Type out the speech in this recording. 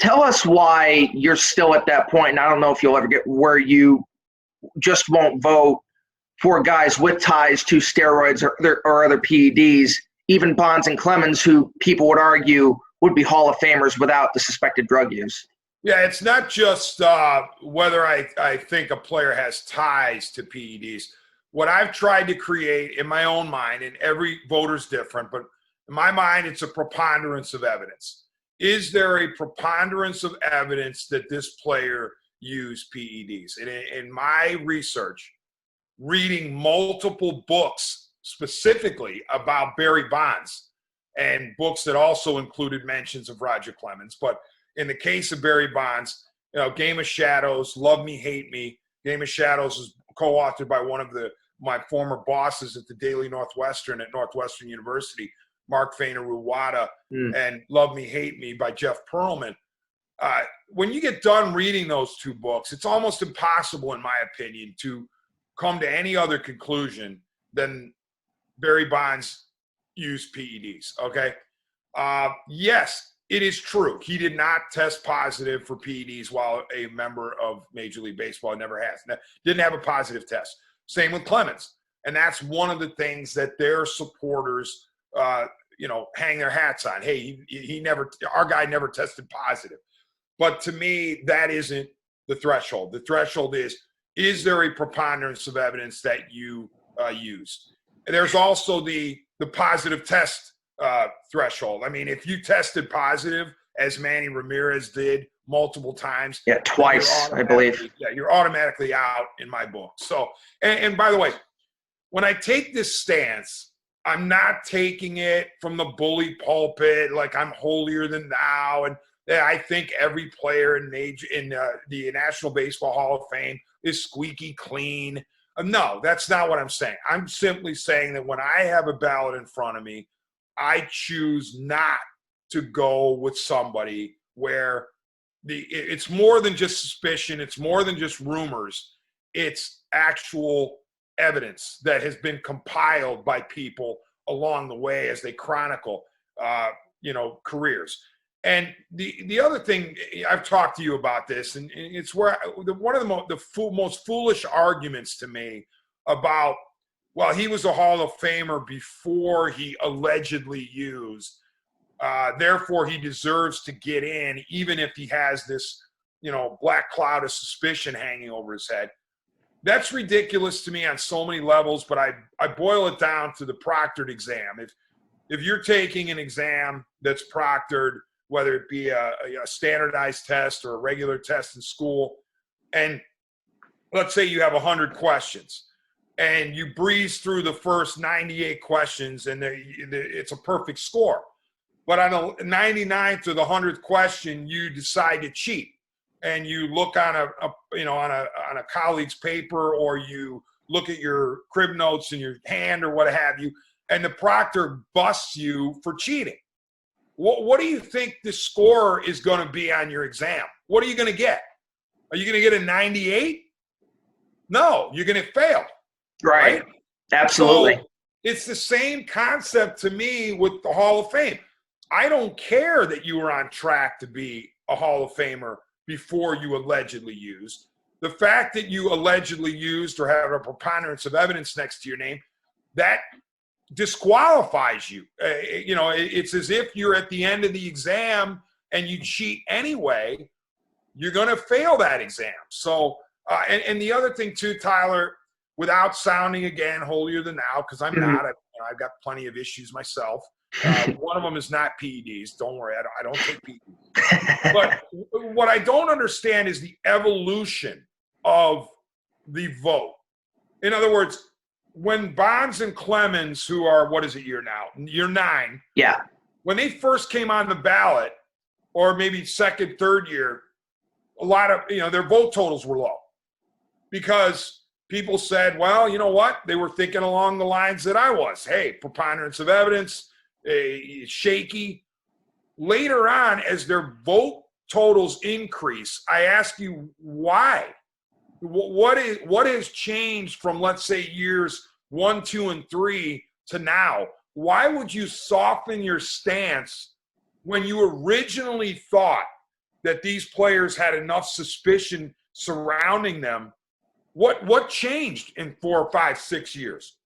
Tell us why you're still at that point, and I don't know if you'll ever get where you just won't vote for guys with ties to steroids or other PEDs, even Bonds and Clemens, who people would argue would be Hall of Famers without the suspected drug use. Yeah, it's not just whether I think a player has ties to PEDs. What I've tried to create in my own mind, and every voter's different, but in my mind, it's a preponderance of evidence. Is there a preponderance of evidence that this player used PEDs? And in my research, reading multiple books specifically about Barry Bonds and books that also included mentions of Roger Clemens, but in the case of Barry Bonds, Game of Shadows, Love Me, Hate Me. Game of Shadows is co-authored by one of my former bosses at the Daily Northwestern at Northwestern University, Mark Fainer-Ruwada, and Love Me, Hate Me by Jeff Pearlman. When you get done reading those two books, it's almost impossible, in my opinion, to come to any other conclusion than Barry Bonds used PEDs, okay? Yes, it is true. He did not test positive for PEDs while a member of Major League Baseball. Never has. Didn't have a positive test. Same with Clemens. And that's one of the things that their supporters, hang their hats on. Hey, our guy never tested positive. But to me, that isn't the threshold. The threshold is there a preponderance of evidence that you used? There's also the positive test threshold. I mean, if you tested positive, as Manny Ramirez did multiple times. Yeah, twice, I believe. Yeah, you're automatically out in my book. So, and by the way, when I take this stance, I'm not taking it from the bully pulpit like I'm holier than thou, and I think every player in the National Baseball Hall of Fame is squeaky clean. No, that's not what I'm saying. I'm simply saying that when I have a ballot in front of me, I choose not to go with somebody where it's more than just suspicion. It's more than just rumors. It's actual evidence that has been compiled by people along the way as they chronicle, careers. And the other thing, I've talked to you about this, and it's where one of the most foolish arguments to me about, well, he was a Hall of Famer before he allegedly used, therefore he deserves to get in, even if he has this, black cloud of suspicion hanging over his head. That's ridiculous to me on so many levels, but I boil it down to the proctored exam. If you're taking an exam that's proctored, whether it be a standardized test or a regular test in school, and let's say you have 100 questions, and you breeze through the first 98 questions, and it's a perfect score. But on the 99th or the 100th question, you decide to cheat, and you look on a colleague's paper, or you look at your crib notes in your hand or what have you, and the proctor busts you for cheating. What do you think the score is going to be on your exam? What are you going to get? Are you going to get a 98? No, you're going to fail. Right? Absolutely. So it's the same concept to me with the Hall of Fame. I don't care that you were on track to be a Hall of Famer before you allegedly used. The fact that you allegedly used or have a preponderance of evidence next to your name, that disqualifies you. It's as if you're at the end of the exam and you cheat anyway, you're going to fail that exam. So, and the other thing too, Tyler, without sounding again holier than thou, because I'm not, I've got plenty of issues myself. One of them is not PEDs. Don't worry, I don't take PEDs. But what I don't understand is the evolution of the vote. In other words, when Bonds and Clemens, who are, what is it, year 9? Yeah. When they first came on the ballot, or maybe second, third year, a lot of, their vote totals were low. Because people said, well, you know what? They were thinking along the lines that I was. Hey, preponderance of evidence, shaky. Later on, as their vote totals increase, I ask you why? What has changed from, let's say, years 1, 2, and 3 to now? Why would you soften your stance when you originally thought that these players had enough suspicion surrounding them. What changed in 4, 5, 6 years?